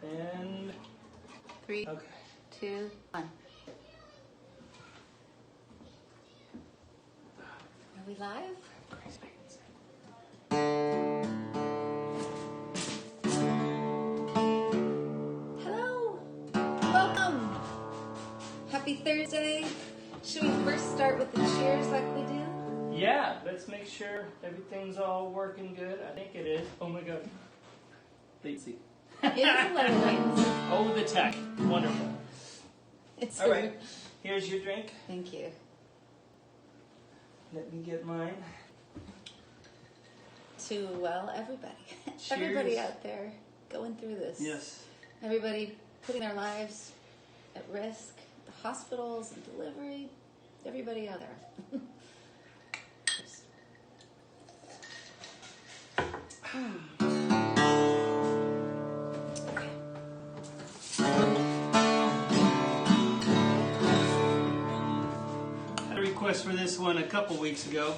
And 3, okay. 2, 1. Are we live? Hello. Welcome. Happy Thursday. Should we first start with the cheers like we do? Yeah, let's make sure everything's all working good. I think it is. Oh my god. Let's see. It is 11 lanes. Oh, the tech. Wonderful. It's All right. Here's your drink. Thank you. Let me get mine. To, well, everybody. Cheers. Everybody out there going through this. Yes. Everybody putting their lives at risk. The hospitals and delivery. Everybody out there. I had a request for this one a couple weeks ago.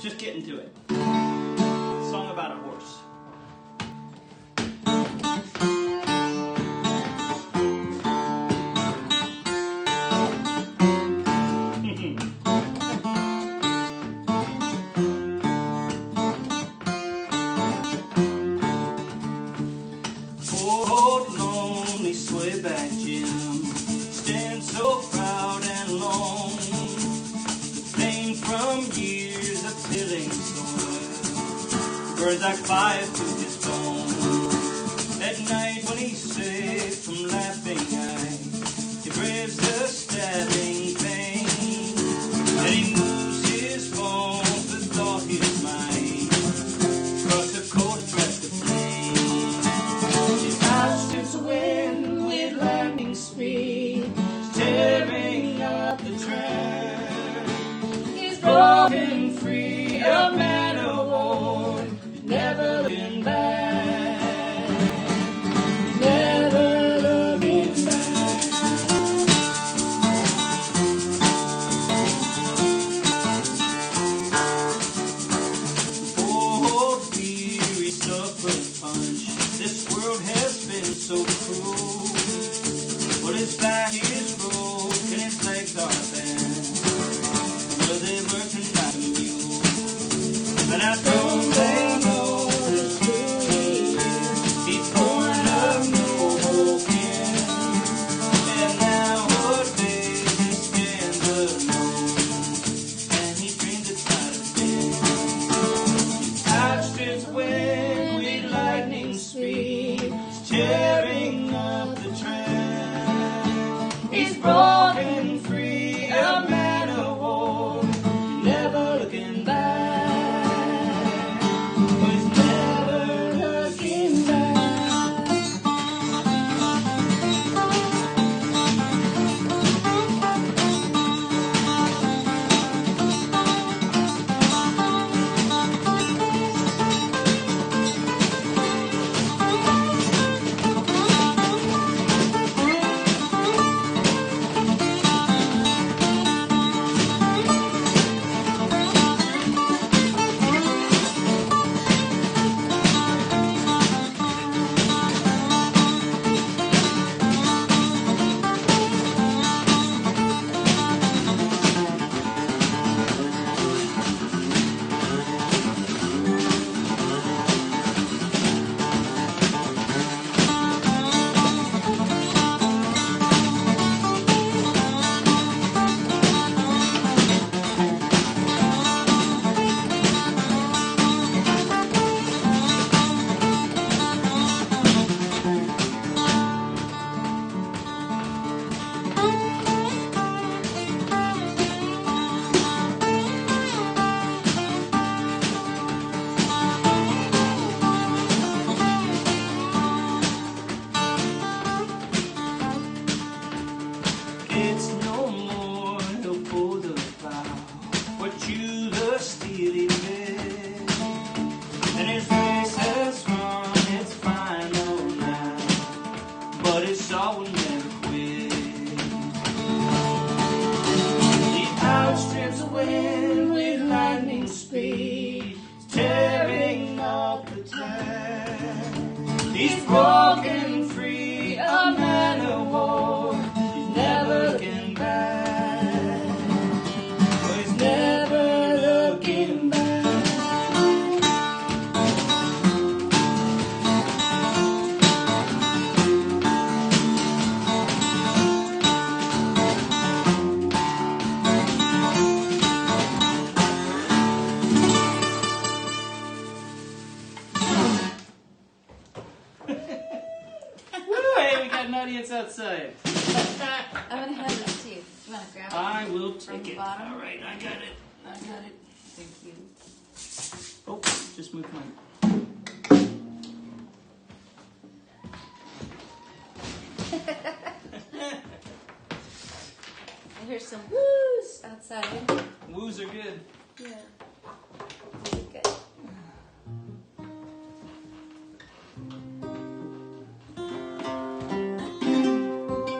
Just getting to it. Song about a horse. Old lonely swayback Jim stands so proud and long, pain from years of tilling soil burns like fire through his bones. At night when he's safe from laughing eyes, he braves the stabbing pain, and he moves his bones with all his might across the cold stretch of plain. His outstrips the wind with lightning speed, tearing up the track. He's broken free, a man of war, never looking back, never looking back. Oh, weary suffered punch, this world has been so cruel. But his back is broken, his legs are bent, well, they working like a mule. But I don't they know it's who he is. He's born of no kin, and nowadays he stands alone, and he dreams inside of bed. He outstrips wind with lightning speed, tearing up the track. He's broken free, a man of war, never looking back. want to grab it? I will From take the it. bottom? All right, I got it. I got it. Thank you. Oh, just moved mine. I hear some woos outside. Woos are good. Yeah. Good.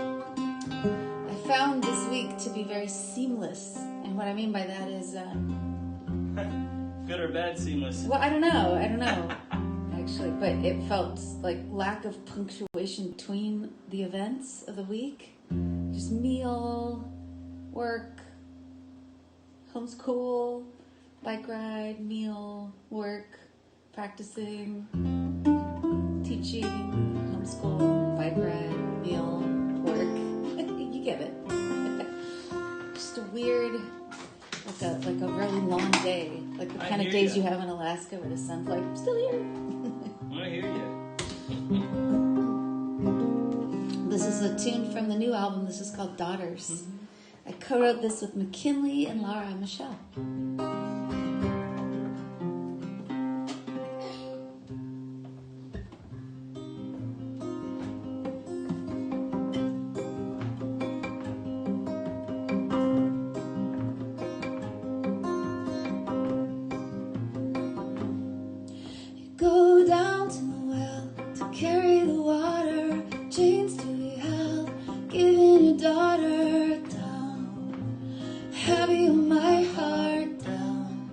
I found this week to be very seamless. And what I mean by that is, Good or bad seamless? well, I don't know, actually, but it felt like lack of punctuation between the events of the week. Just meal, work, homeschool, bike ride, meal, work, practicing, teaching, homeschool, bike ride, meal, work. You get it. Just a weird, like a really long day, like the kind of days you have in Alaska where the sun's like, I'm still here. I hear you. This is a tune from the new album. This is called Daughters. I co-wrote this with McKinley and Laura and Michelle. Go down to the well to carry the water, chains to be held, giving your daughter down, heavy on my heart down.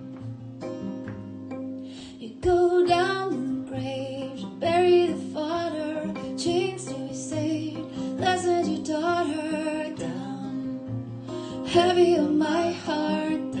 You go down to the grave, you bury the fodder, chains to be saved, lessons your daughter down, heavy on my heart down.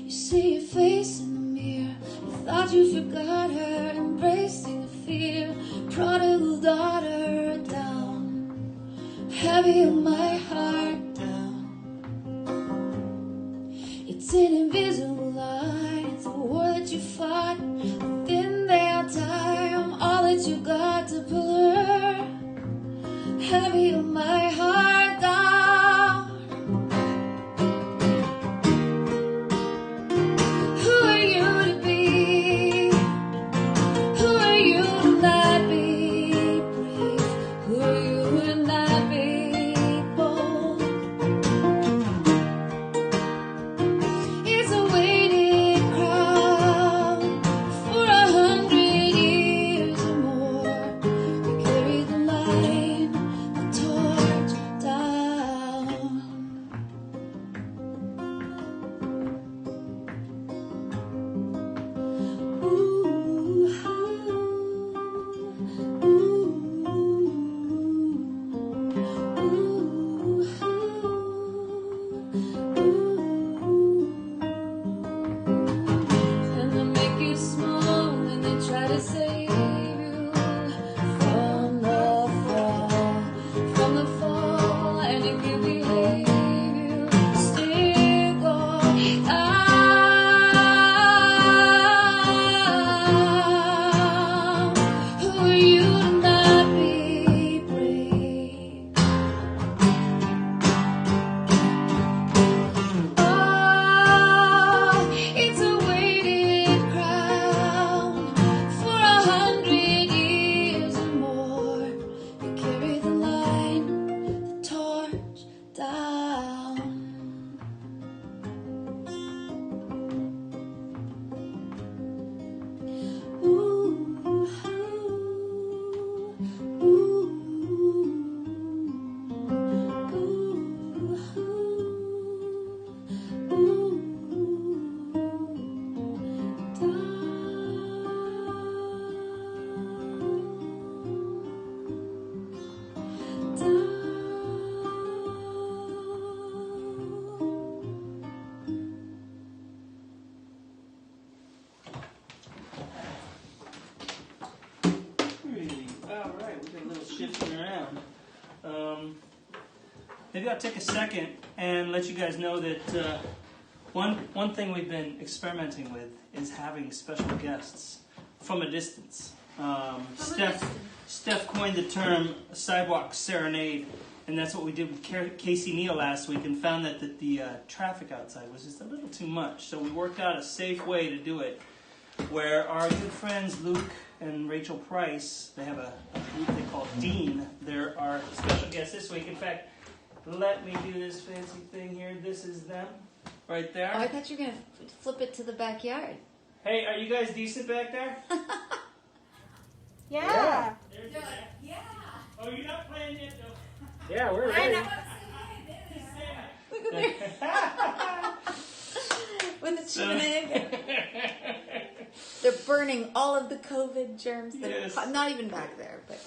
See your face in the mirror. You thought you forgot her, embracing the fear. Prodigal daughter down, heavy on my heart down. It's an invisible line. It's a war that you fought. Then they all die. I'm all that you got to pull her, heavy on my heart down. Torch maybe I'll take a second and let you guys know that one thing we've been experimenting with is having special guests from a distance. Steph coined the term sidewalk serenade, and that's what we did with Casey Neal last week, and found that the traffic outside was just a little too much. So we worked out a safe way to do it, where our good friends Luke and Rachel Price, they have a group they call Dean. They're our special guests this week. In fact, let me do this fancy thing here. This is them right there. Oh, I thought you were going to flip it to the backyard. Hey, are you guys decent back there? Yeah. There's the back. Yeah. Oh, you're not playing yet, though. Yeah, we're ready. Look at there. With the chicken egg. They're burning all of the COVID germs. Yes. Not even back there, but.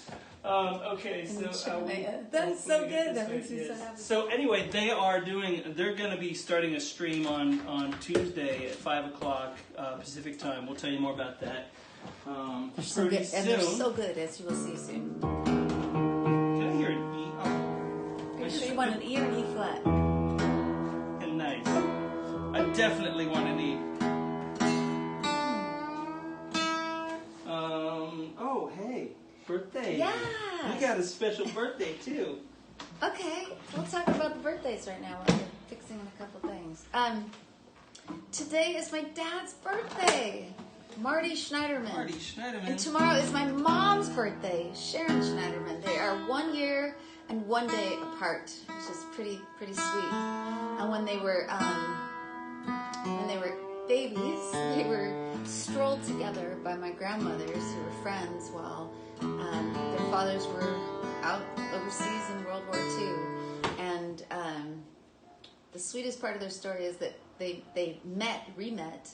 Okay, so that's so good. That makes me so happy. So anyway, they're going to be starting a stream on Tuesday at 5 o'clock Pacific time. We'll tell you more about that. They're so good, and they're so good, as you will see soon. Can I hear an E? Oh. Are you sure you want an E or an E flat? Nice. I definitely want an E. Oh, hey. Birthday. Yeah. We got a special birthday, too. Okay, we'll talk about the birthdays right now while we're fixing a couple things. Today is my dad's birthday, Marty Schneiderman. Marty Schneiderman. And tomorrow is my mom's birthday, Sharon Schneiderman. They are 1 year and 1 day apart, which is pretty sweet. And when they were babies, they were strolled together by my grandmothers, who were friends, while their fathers were out overseas in World War II. And the sweetest part of their story is that they re-met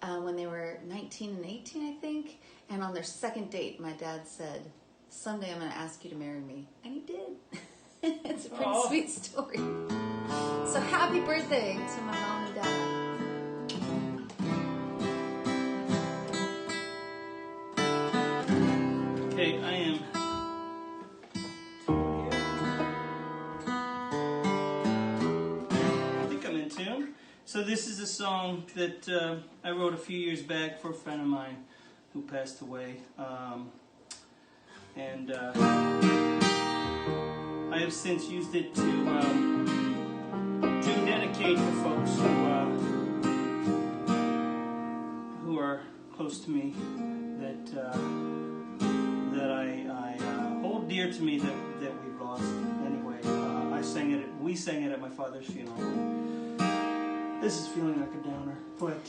when they were 19 and 18, I think. And on their second date, my dad said, "Someday I'm going to ask you to marry me." And he did. It's a pretty sweet story. So happy birthday to my mom and dad. Okay, I am. I think I'm in tune. So this is a song that I wrote a few years back for a friend of mine who passed away. And I have since used it to dedicate to folks who are close to me, that I hold dear to me, that we've lost. Anyway, we sang it at my father's funeral. This is feeling like a downer, but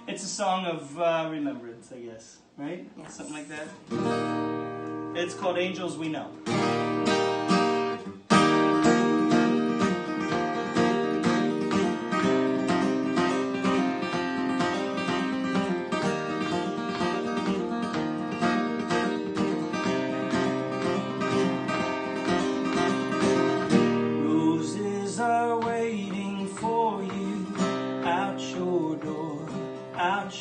it's a song of remembrance, I guess, right? Yes. Something like that. It's called Angels We Know.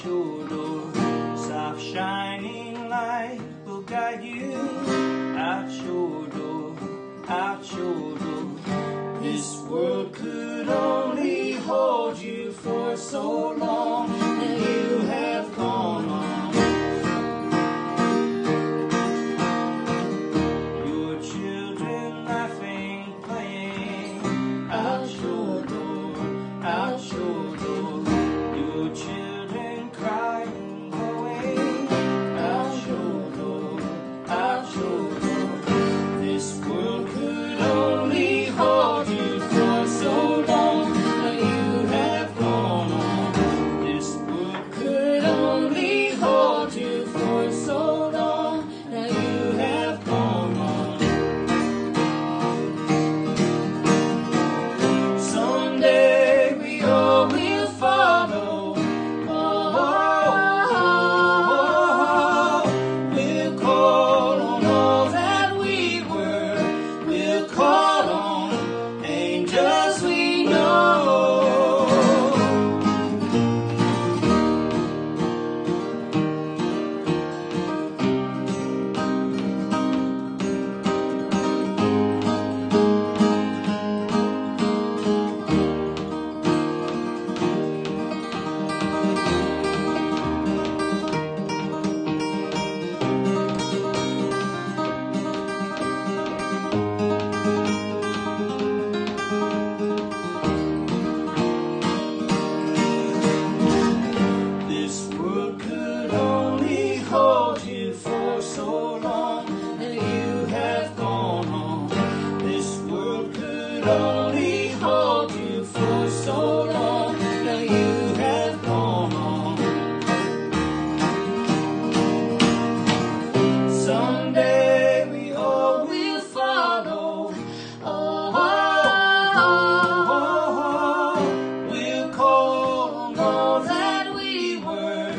Your door, soft shining light will guide you out your door, out your door. This world could only hold you for so long, and you have gone on. Your children laughing, playing out your door, out your door. Your children crying, going out your door, out your door. This world could only hold you for so long, and you have gone on. could only hold you for so long. Now you have gone on. Someday we all will follow. Oh, we'll call on all that we were.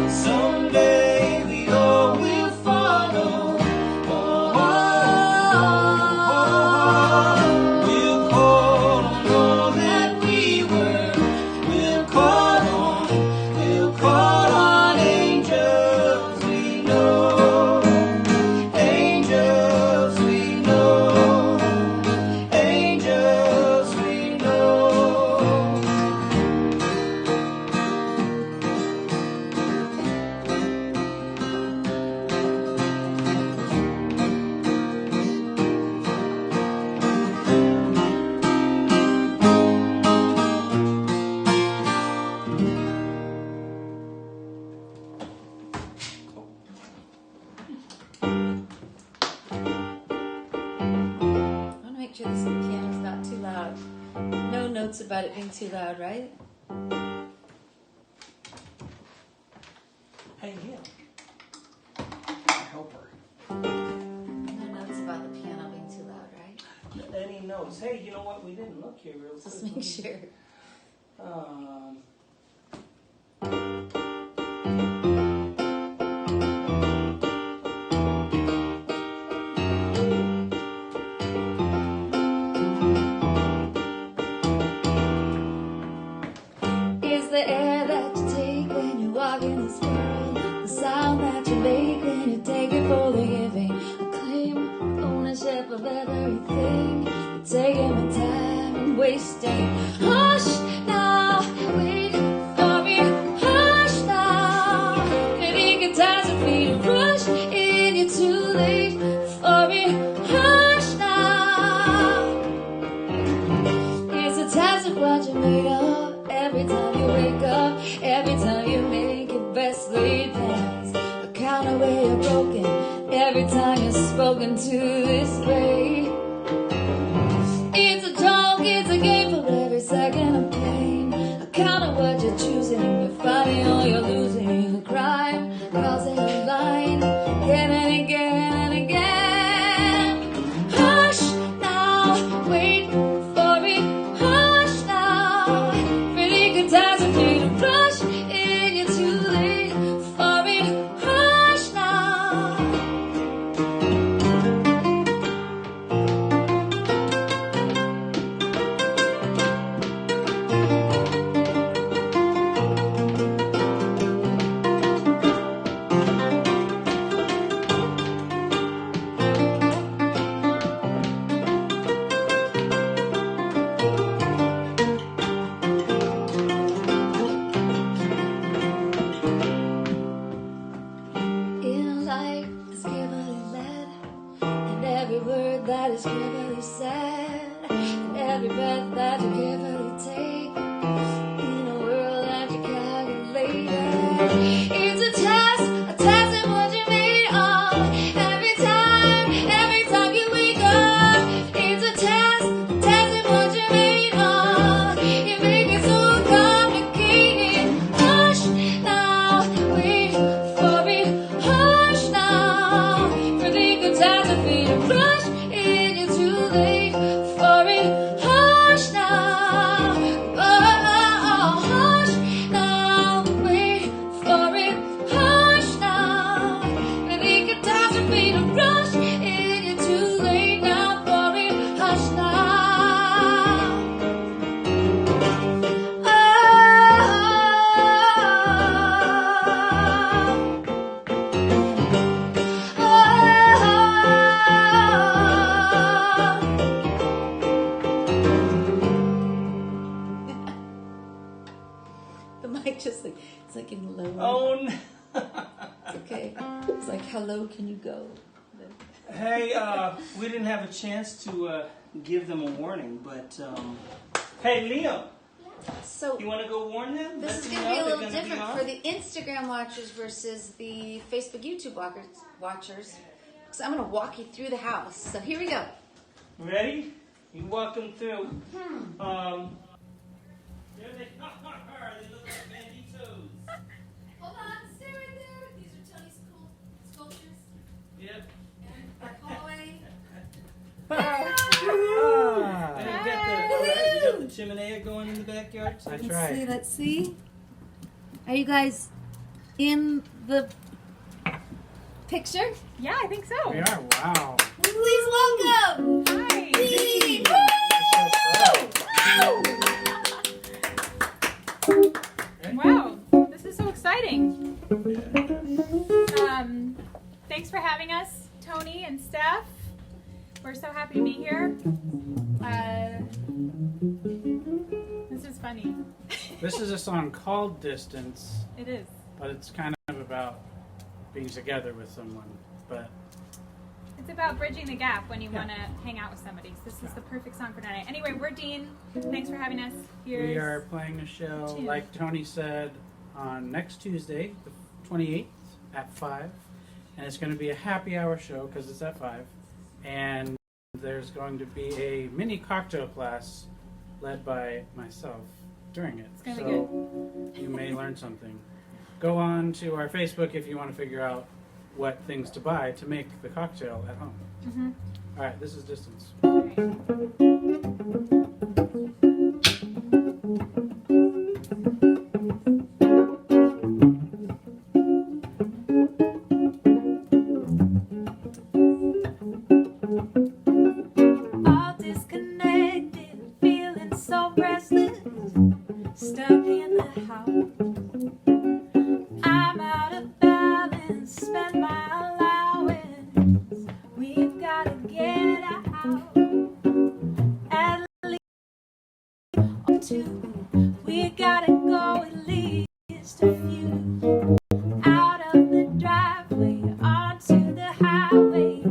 Someday we all will follow. We'll call on all that we were. We'll call on angels we know. Angels we know. Angels we know. I want to make sure this piano's not too loud. No notes about it being too loud, right? Hey, yeah. Help her. No notes about the piano being too loud, right? Any notes? Hey, you know what? We didn't look here real quick. Just make sure. Is the air that you take when you walk in this world, the sound that you make when you take it for the giving, a claim ownership of everything, you're taking my time and wasting. Hush now, wait for me. Hush now, any catastrophe to rush in, you're too late for me. Hush now. It's a test of what you're made of. Every time you wake up, every time you make your best laid plans, a count of where you're broken. Every time you're spoken to this way, it's a joke, it's a game for every second of pain. A count of what you're choosing, you're fighting or you're losing. A crime crossing a line again and again and again. Hush now, wait for me. Hush now, pretty catastrophe to rush in, you're too late for me. Hush now. In life is carefully led, and every word that is carefully said, and every breath that you carefully take, in a world that you calculated. It's a test in what you made of. Every time you wake up, it's a test in what you made of. You make it so complicated. Hush now, wait for me. Hush now, for the catastrophe to rush in, you're too late for it. Hush now, oh, hush now, wait for it. Hush now, for the catastrophe to rush in, you're too late now for it. Hush now. The mic just like, it's like in low. Oh, no. It's okay. It's like, how low can you go? Hey, we didn't have a chance to give them a warning, but hey, Leo, So you want to go warn them? this Let is them going to know be a they're little gonna different on? for the Instagram watchers versus the Facebook, YouTube watchers. I'm going to walk you through the house. So here we go. Ready? You walk them through. There they are. They look like banditos. Hold on, stay right there. These are Tony's cool sculptures. Yep. And back hallway. And we got the chimney going in the backyard. That's Let's right. see, let's see. Are you guys in the picture? Yeah, I think so. We are. Wow. Please welcome. Hi. Dean. Wow, this is so exciting. Thanks for having us, Tony and Steph. We're so happy to be here. This is funny. This is a song called Distance, It is. but it's kind of about being together with someone. But It's about bridging the gap when you Yeah. want to hang out with somebody. So this is the perfect song for tonight. Anyway, we're Dean. Thanks for having us. Here's we are playing a show, two. like Tony said, on next Tuesday, the 28th at 5. And it's going to be a happy hour show because it's at 5. And there's going to be a mini cocktail class led by myself during it. It's gonna be so you may learn something. Go on to our Facebook if you want to figure out what things to buy to make the cocktail at home. Mm-hmm. All right, this is Distance. All right. All disconnected, feeling so restless, stuck in the house. I'm out of balance, spend my allowance. We've gotta get out. At least two. We gotta go at least a few. Out of the driveway, onto the highway.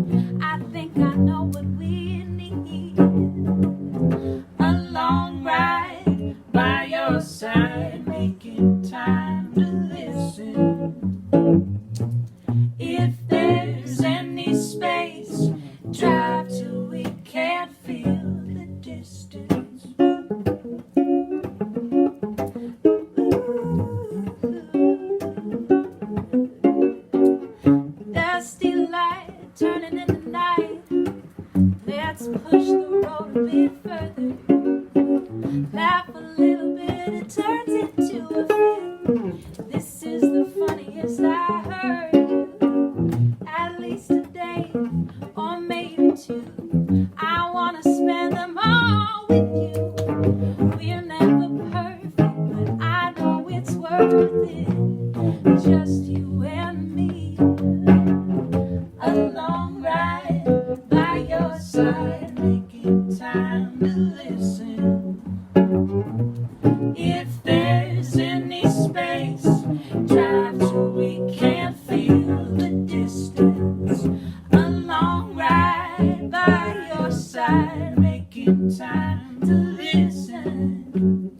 I think I know what we need. A long ride by your side, making time to listen. If there's any space, drive till we can't feel the distance. Dusty light turning in the night. Let's push the road a bit further. Laugh a little bit, it turns into a fit. This is the funniest I heard. At least a day, or maybe two. I wanna spend them all with you. We're never perfect, but I know it's worth it. Just you and me. A long ride by your side, making time to listen. If there's any space, drive till we can't feel the distance. A long ride by your side, making time to listen.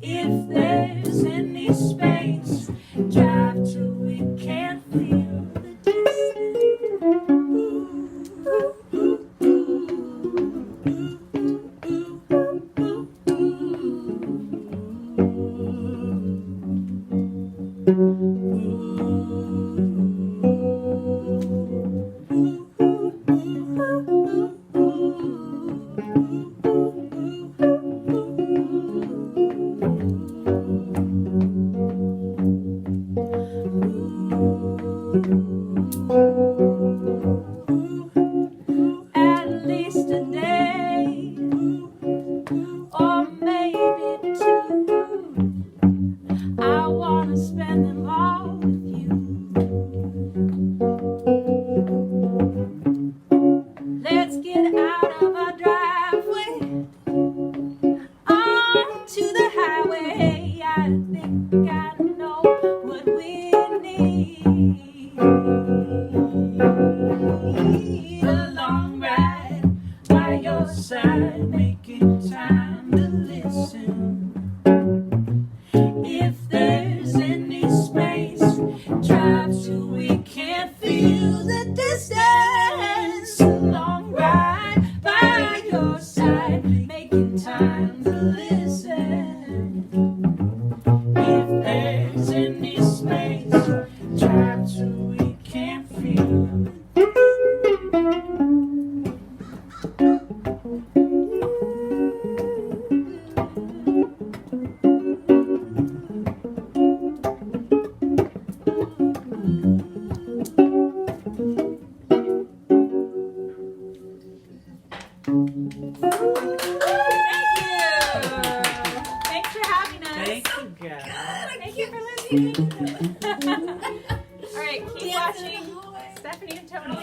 If there's any space, drive till we can't feel the At least a day, or maybe two. I wanna spend them all with you. Let's get out of our driveway, onto the highway. I think I know what we need. feel the distance. A long ride by your side, making time to listen. If there's any space trapped so we can't feel. Thanks for having us. Thank you, guys. Thank you for listening. All right, keep watching Stephanie and Tony.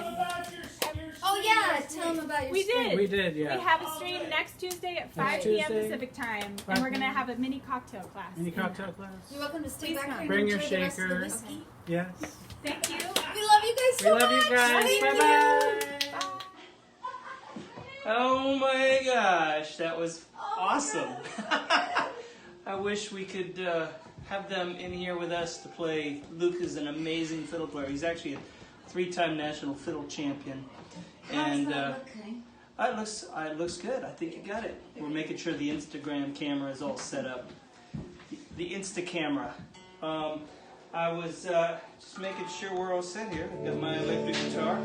Oh yeah, tell them about your We stream. did. We did, We yeah. have a stream next Tuesday at 5 Next p.m. Tuesday. Pacific time, 5 and we're gonna p.m. have a mini cocktail class. Any cocktail class? You're welcome to stay Please back come. here and Bring your enjoy the rest of the shaker. whiskey. Yes. Thank you. We love you guys so We love much. you guys. Thank Bye you. bye. Bye. Oh my gosh, that was awesome. I wish we could have them in here with us to play. Luke is an amazing fiddle player. He's actually a 3-time national fiddle champion. And it looks good. I think you got it. We're making sure the Instagram camera is all set up. The Insta camera. I was just making sure we're all set here. I've got my electric guitar.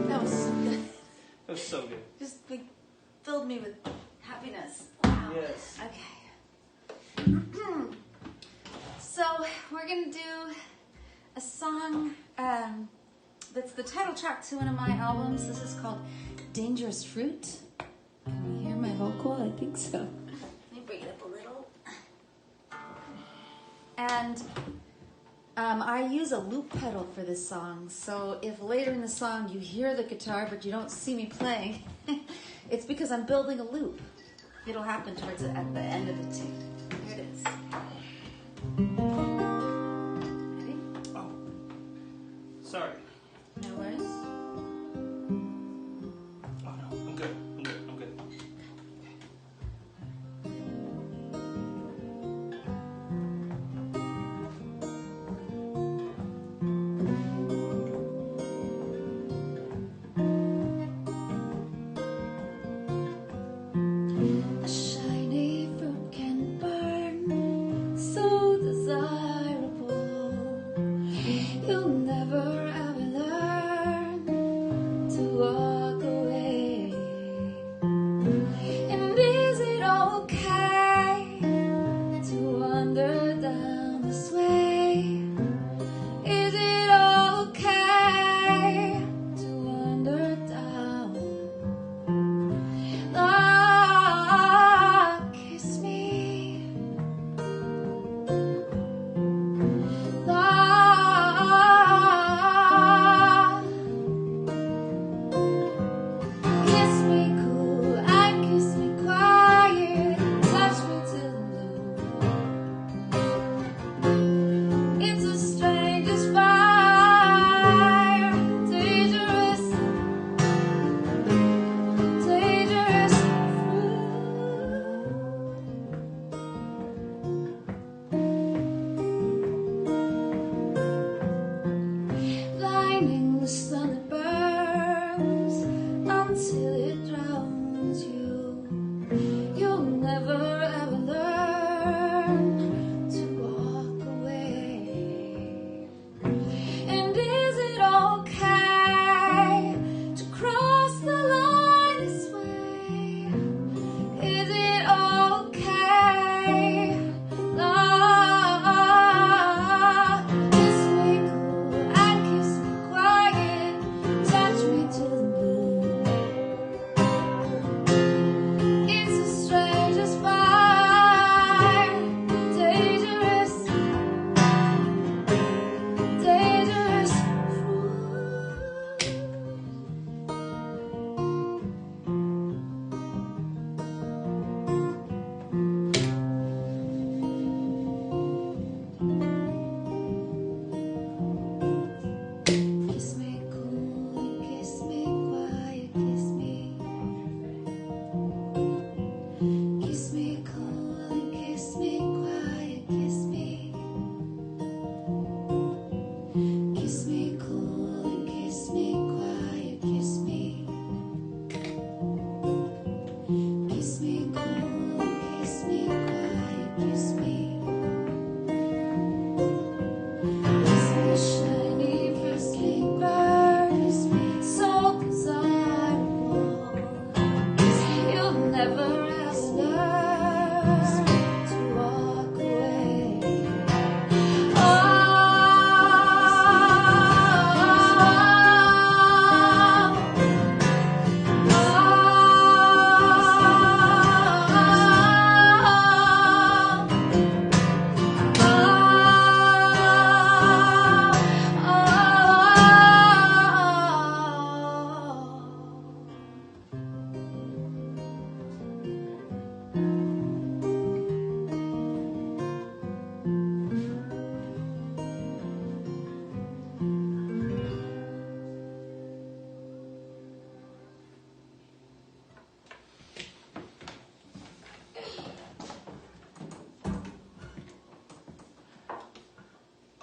That was so good. That was so good. Just filled me with happiness. Wow. Yes. Okay. So we're gonna do a song that's the title track to one of my albums. This is called Dangerous Fruit. Can you hear my vocal? I think so. Let me bring it up a little. And I use a loop pedal for this song, so if later in the song you hear the guitar but you don't see me playing, it's because I'm building a loop. It'll happen towards it at the end of the tune. Here it is. Ready? Oh, sorry. No worries. Oh no, I'm good. I'm good. I'm good. A shiny fruit can burn, so desirable. You'll never ever learn to walk away. And is it okay to wander down this way? Is it okay to wander down? Lord, kiss me. Lord,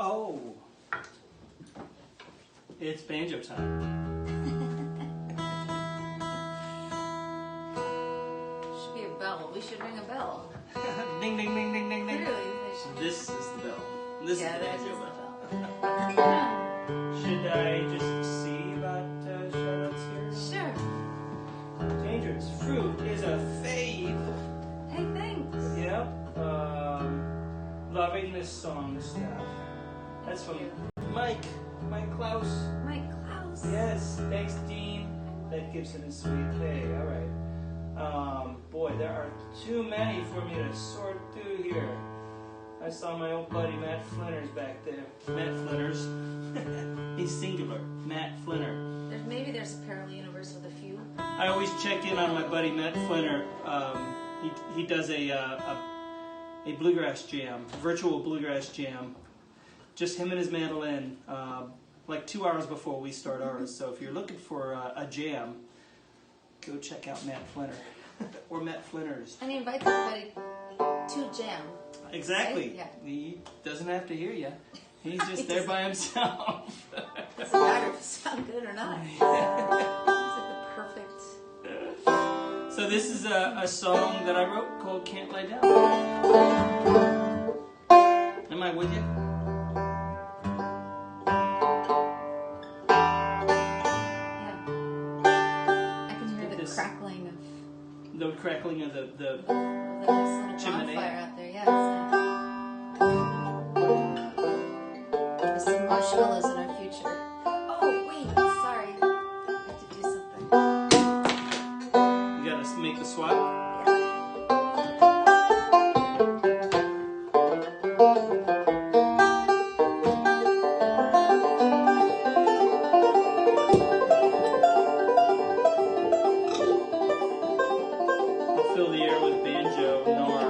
Oh, it's banjo time. Should be a bell. We should ring a bell. Ding, ding, ding, ding, ding, ding. Clearly, So this is the bell. This yeah, is the that is banjo the bell. bell. Should I just see about shoutouts here? Sure. Dangerous Fruit is a fave. Hey, thanks. Yep. Loving this song stuff. That's from Mike Klaus. Mike Klaus. Yes. Thanks, Dean. That Gibson is sweet. Hey, all right. Boy, there are too many for me to sort through here. I saw my old buddy Matt Flinters back there. Matt Flinters. He's singular. Matt Flinter. Maybe there's a parallel universe with a few. I always check in on my buddy Matt Flinter. He does a bluegrass jam, virtual bluegrass jam. Just him and his mandolin, like 2 hours before we start ours. So if you're looking for a jam, go check out Matt Flinter or Matt Flinters. And he invites everybody to jam. Exactly. Right? Yeah. He doesn't have to hear you. He's just there by himself. Doesn't matter if it sounds good or not. It's like the perfect. So this is a song that I wrote called Can't Lie Down. Am I with you? Yeah. I can hear the crackling of The crackling of the the nice little chimney. bonfire out there. Yeah, it's nice. There's some marshmallows in our future. Oh, wait, sorry. I have to do something. You gotta make the swap. I'll fill the air with banjo, Nor.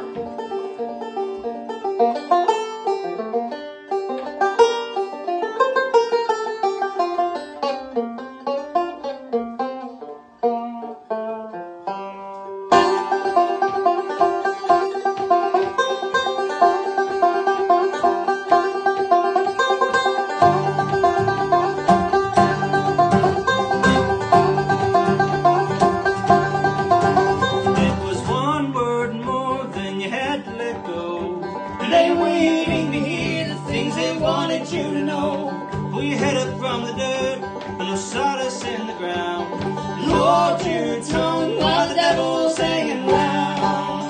It was one word more than you had to let go. And they were waiting to hear the things they wanted you to know. Pull your head up from the dirt, and no sawdust in the ground. Lord your tongue while the devil's hanging round.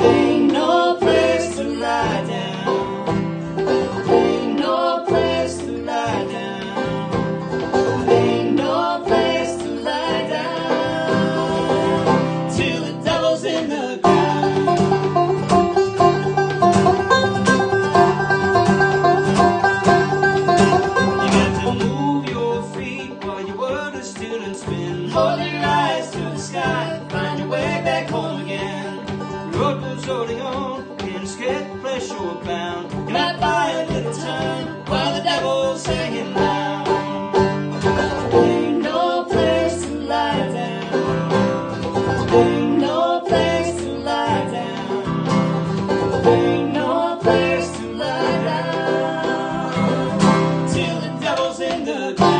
There ain't no place to lie down. There ain't no place to lie down. There ain't no place to lie down till the devil's in the ground. You got to move your feet while your word is still in spin. Hold your eyes to the sky, find your way back home again. The road goes rolling on, in a scared place you're bound. You might buy a little time while the devil's hanging round. There ain't no place to lie down. There ain't no place to lie down. There ain't no place to lie down till the devil's in the ground.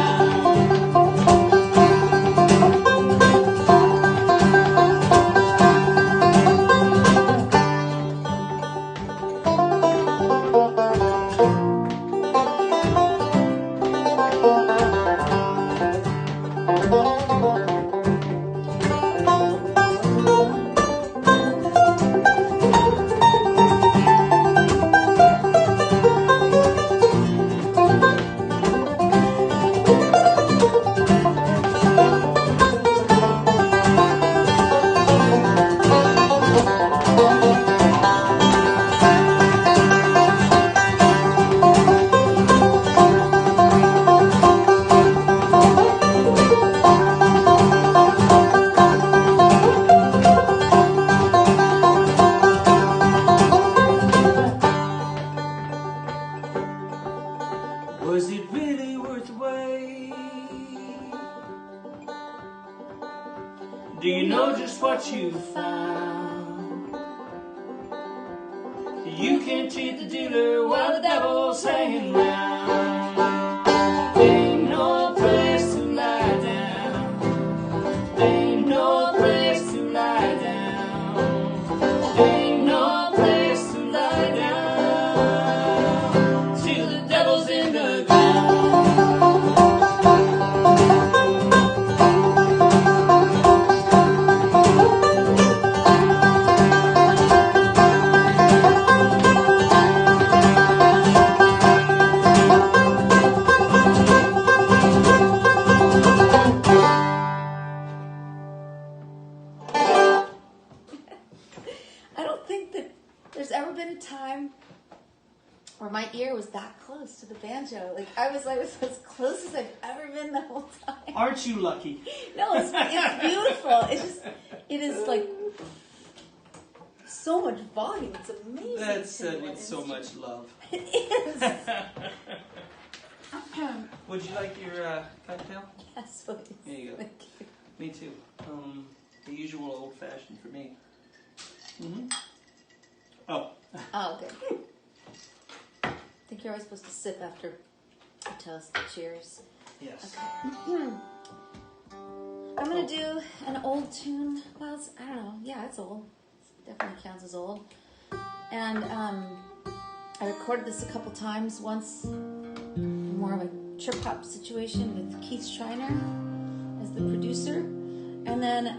Was it really worth the wait? Do you know just what you found? You can't cheat the dealer while the devil's hanging my ear was that close to the banjo. Like I was as close as I've ever been the whole time. Aren't you lucky? No, it's beautiful. It is like so much volume. It's amazing. That's said with so much love. It is. Would you like your cocktail? Yes, please. Here you go. Thank you. Me too. The usual old-fashioned for me. Mm-hmm. Oh. Oh, okay. I think you're always supposed to sip after a toast. Cheers. Yes. Okay. I'm gonna do an old tune. Well, I don't know. Yeah, it's old. It definitely counts as old. And I recorded this a couple times. Once more of a trip hop situation with Keith Schreiner as the producer, and then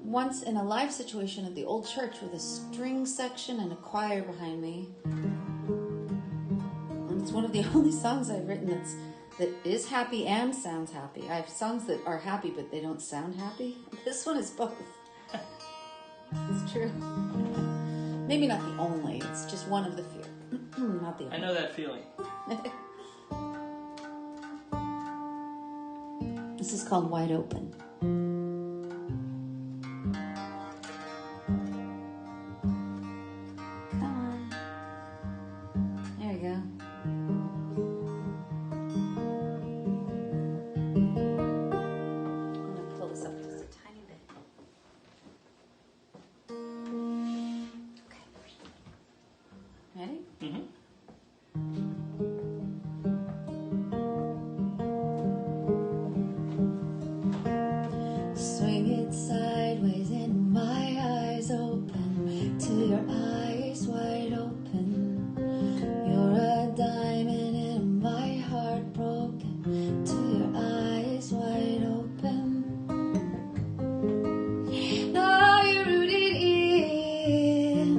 once in a live situation at the old church with a string section and a choir behind me. And it's one of the only songs I've written that is happy and sounds happy. I have songs that are happy but they don't sound happy. This one is both. It's true. Maybe not the only. It's just one of the few. Not the only. I know that feeling. This is called Wide Open. Come on. There you go. I'm going to pull this up just a tiny bit. Okay. Ready? Mm-hmm. Swing it sideways and my eyes open to your eyes wide open. You're a diamond and my heart broken to your eyes wide open. Now you're rooted in,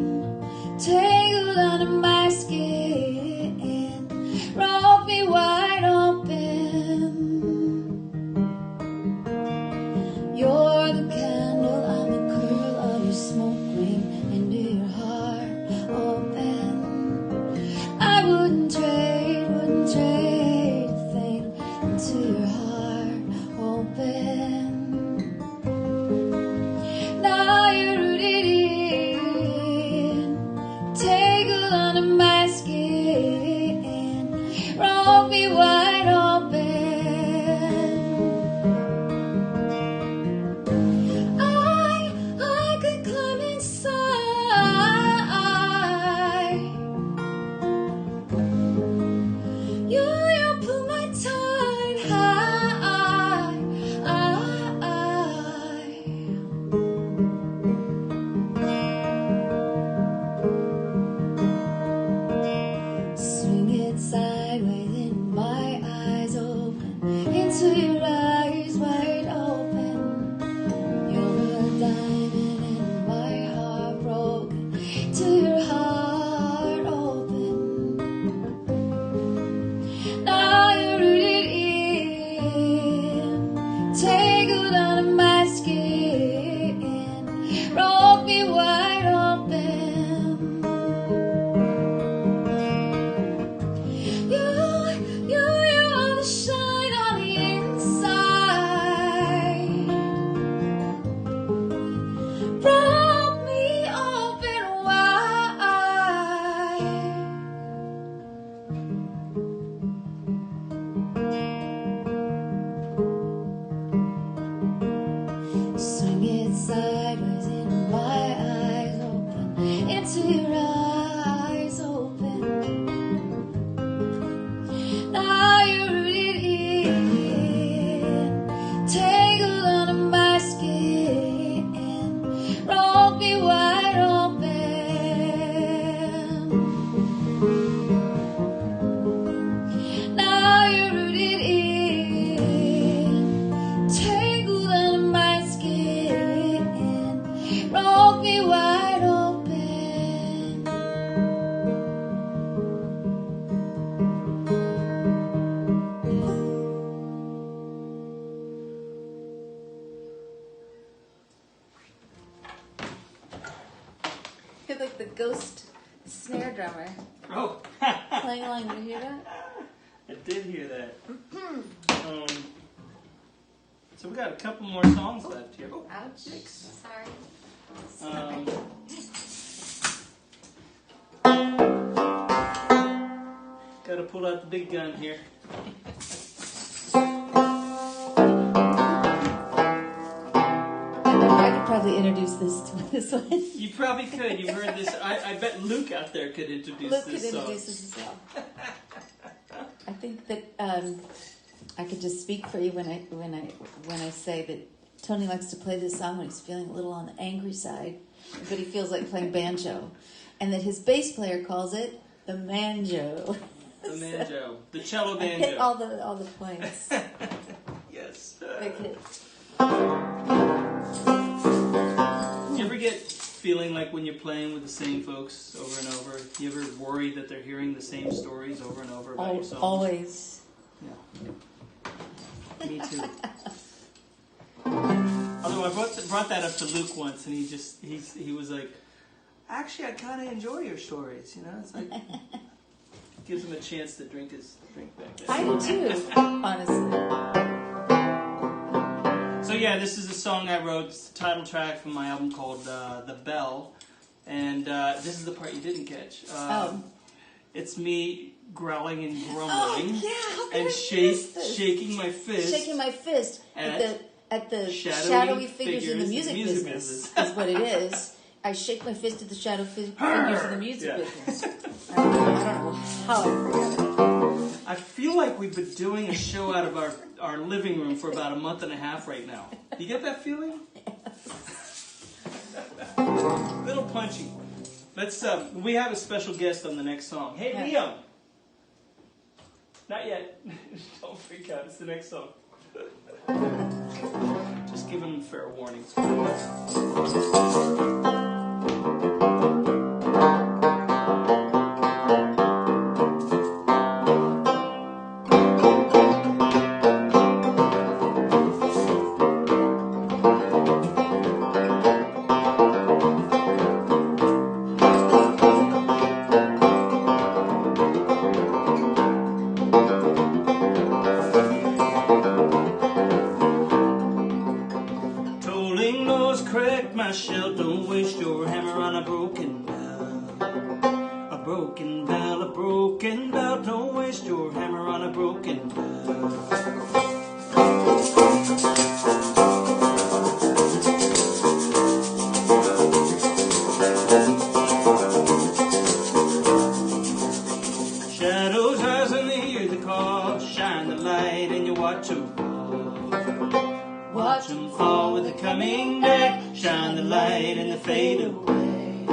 tangled under my skin, roll me wide open. You're the candle, I'm the curl of your smoke ring into your heart open. I wouldn't trade a thing into your heart open. Now you're rooted in, tangled under my skin, roll me wide open. I could climb inside. You pull my tide high. Swing it sideways and my eyes open into your eyes wide open. You're a diamond and my heart broken to your heart open. Now you're rooted in, tangled under my skin, roll me wide open. You're the shine on the inside. Roll me open wide. Swing it sideways and my eyes open into your eyes open. Now you're rooted in, tangled under my skin, roll me wide open. Now you're rooted in, tangled under my skin, roll me wide open. You're like the ghost snare drummer. Oh, Playing along, did you hear that? I did hear that. So we got a couple more songs left here. Oh, Ouch. Sorry. Got to pull out the big gun here. I could probably introduce this one. You probably could. You've heard this. I bet Luke out there could introduce Luke this could song. introduce this as well. I think that I could just speak for you when I say that Tony likes to play this song when he's feeling a little on the angry side, but he feels like playing banjo, and that his bass player calls it the manjo. The banjo, the cello I hit banjo. all the points. Yes. Big hit. You ever get feeling like when you're playing with the same folks over and over? You ever worry that they're hearing the same stories over and over about your songs? Always. Yeah. Me too. Although I brought that up to Luke once, and he was like, "Actually, I kind of enjoy your stories." You know, it's like gives him a chance to drink back there. I do too, honestly. So yeah, this is a song I wrote. It's the title track from my album called "The Bell," and this is the part you didn't catch. It's me growling and grumbling and shaking my fist. Shaking my fist at the shadowy figures in the music business is what it is. I shake my fist at the shadow figures in the music business. I don't know how I forgot it. I feel like we've been doing a show out of our living room for about a month and a half right now. You get that feeling? Little punchy. Let's. We have a special guest on the next song. Hey, Liam. Not yet. Don't freak out. It's the next song. Just giving him fair warning. My shell, don't waste your hammer on a broken bell. A broken bell, a broken bell. Don't waste your hammer on a broken bell. Shadows rise and they hear the call. Shine the light and you watch them fall. Watch them fall with the coming day. Shine the light and they fade away.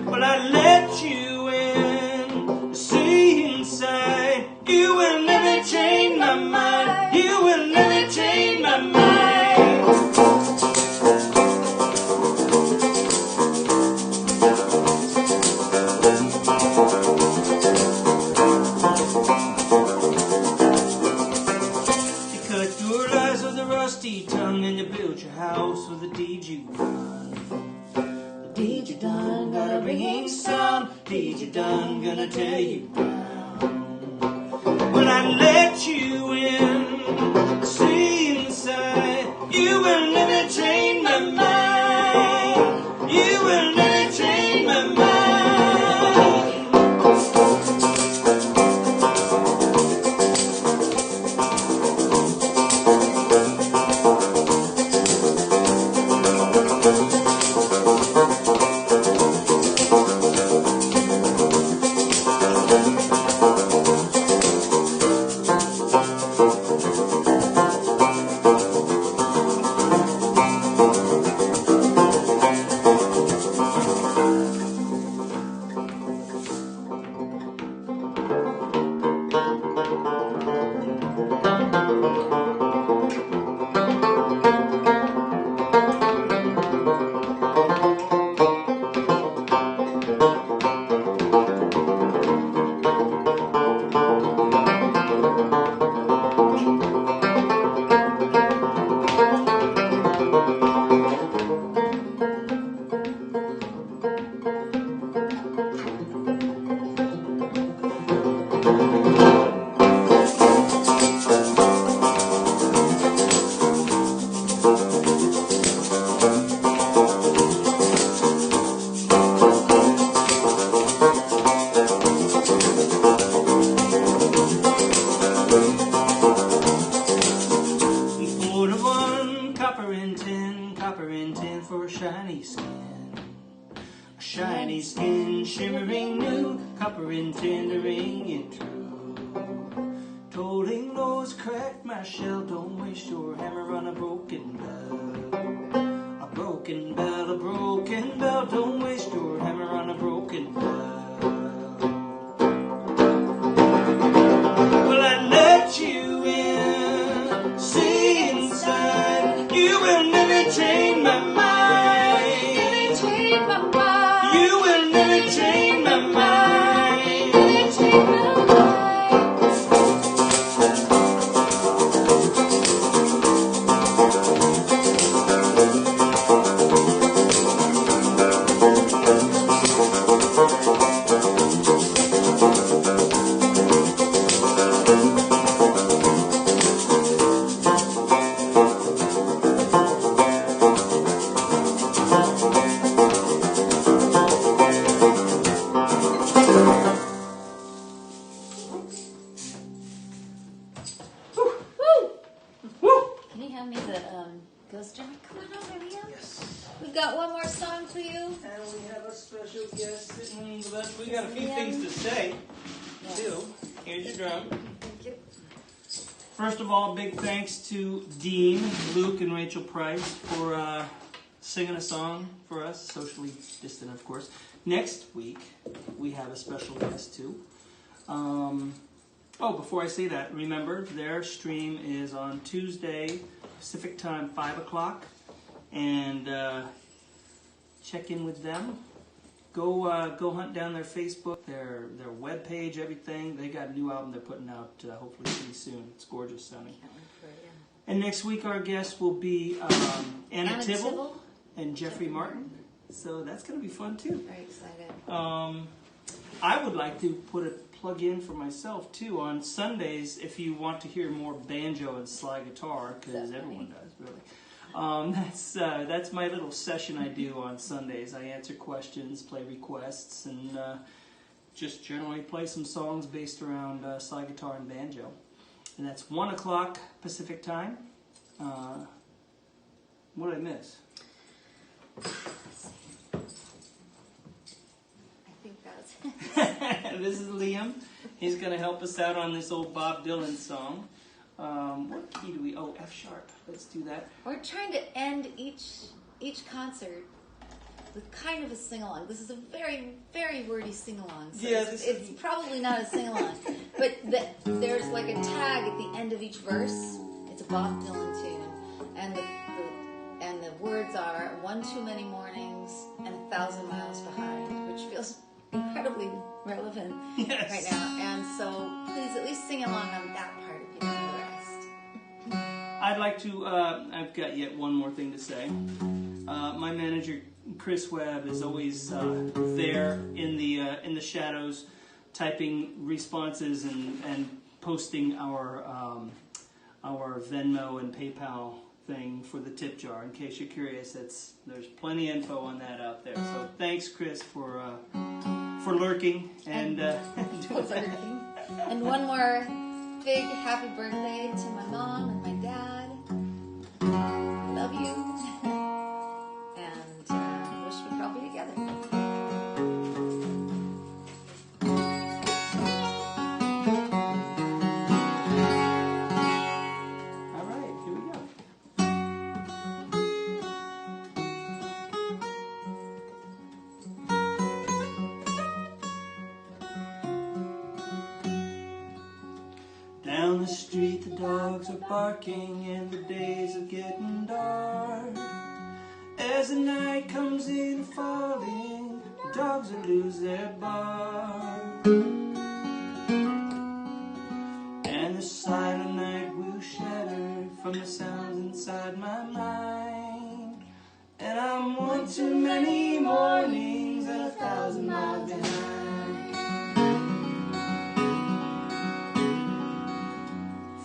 Well, I let you in, see inside. You will never change my mind. You will never change my mind. You cut your lies with a rusty tongue and you built your house with a deed you done. The deed you done, got a ringing sound. Deed you done, gonna tear you down. When I let you in, see inside. You will never change my mind. You will never change my mind. shiny skin shimmering new, copper and tendering and true. Tolling Lord's cracked my shell, don't waste your hammer on a broken bell. A broken bell, don't waste your hammer on a broken bell. Well, I let you in, see inside, you will never change my mind. Never change my mind. You will never change my mind. Never change my mind. Can you hand me the ghost jar? Come on over, Liam. Yes. We've got one more song for you. And we have a special guest sitting with us. We got a few things to say, too. Here's your drum. Thank you. First of all, big thanks to Dean, Luke, and Rachel Price for singing a song for us, socially distant, of course. Next week, we have a special guest, too. Before I say that, remember, their stream is on Tuesday, Pacific time, 5 o'clock. And check in with them. Go hunt down their Facebook, their webpage, everything. They got a new album they're putting out hopefully pretty soon. It's gorgeous sounding. Can't wait for it, yeah. And next week our guests will be Anna Tibble Tibble. and Jeffrey Martin. So that's going to be fun too. Very excited. I would like to put a plug in for myself too on Sundays if you want to hear more banjo and slide guitar, because everyone does really. That's my little session I do on Sundays. I answer questions, play requests, and just generally play some songs based around slide guitar and banjo. And that's 1 o'clock Pacific time. What did I miss? I think that's This is Liam. He's going to help us out on this old Bob Dylan song. What key do we? Oh, F sharp. Let's do that. We're trying to end each concert with kind of a sing-along. This is a very, very wordy sing-along. So Yeah, it's probably not a sing-along. But there's like a tag at the end of each verse. It's a Bob Dylan tune. And the words are one too many mornings and 1,000 miles behind, which feels incredibly relevant right now. And so please at least sing along on that part if you don't know the rest. I'd like to, I've got yet one more thing to say. My manager, Chris Webb, is always there in the shadows, typing responses and posting our Venmo and PayPal thing for the tip jar. In case you're curious, there's plenty of info on that out there. So thanks, Chris, for lurking and lurking. And one more big happy birthday to my mom and my dad. I love you. And wish we could all be together. All right, here we go. Down the street the dogs are barking and the days are getting dark. As the night comes in falling, the dogs will lose their bark. And the silent night will shatter from the sounds inside my mind. And I'm one too many mornings and 1,000 miles behind.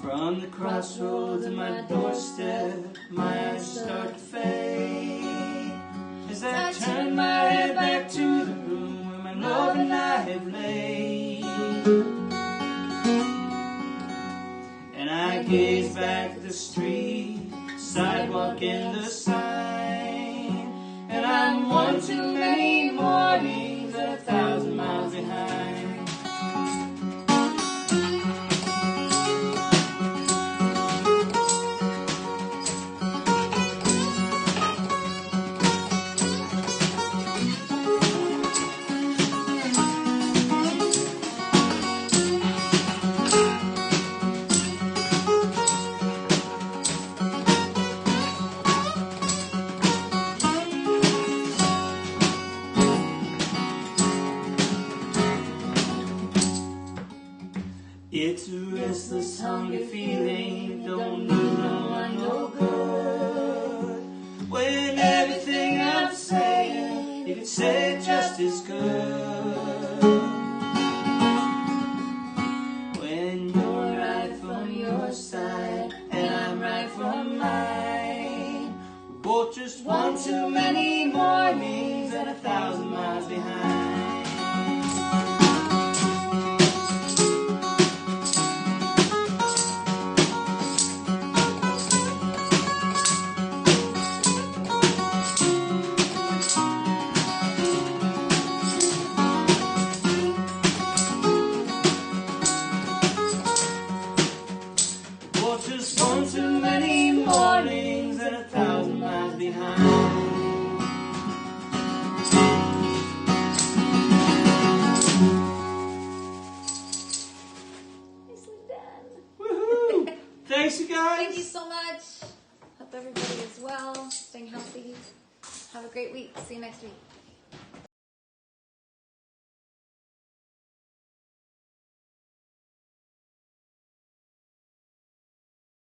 From the crossroads of my doorstep, my eyes start to fade. As I turn my head back to the room where my love and I have laid. And I gaze back at the street, sidewalk and the sign. And I'm one too many mornings It's a restless, hungry feeling, don't do no one no good. When everything I'm saying, you could say it just as good. When you're right from your side, and I'm right from mine, we're both just one too many mornings and 1,000 miles behind. Just one too many mornings and 1,000 miles behind. Nicely done. Woohoo! Thanks, you guys. Thank you so much. Hope everybody is well, staying healthy. Have a great week. See you next week.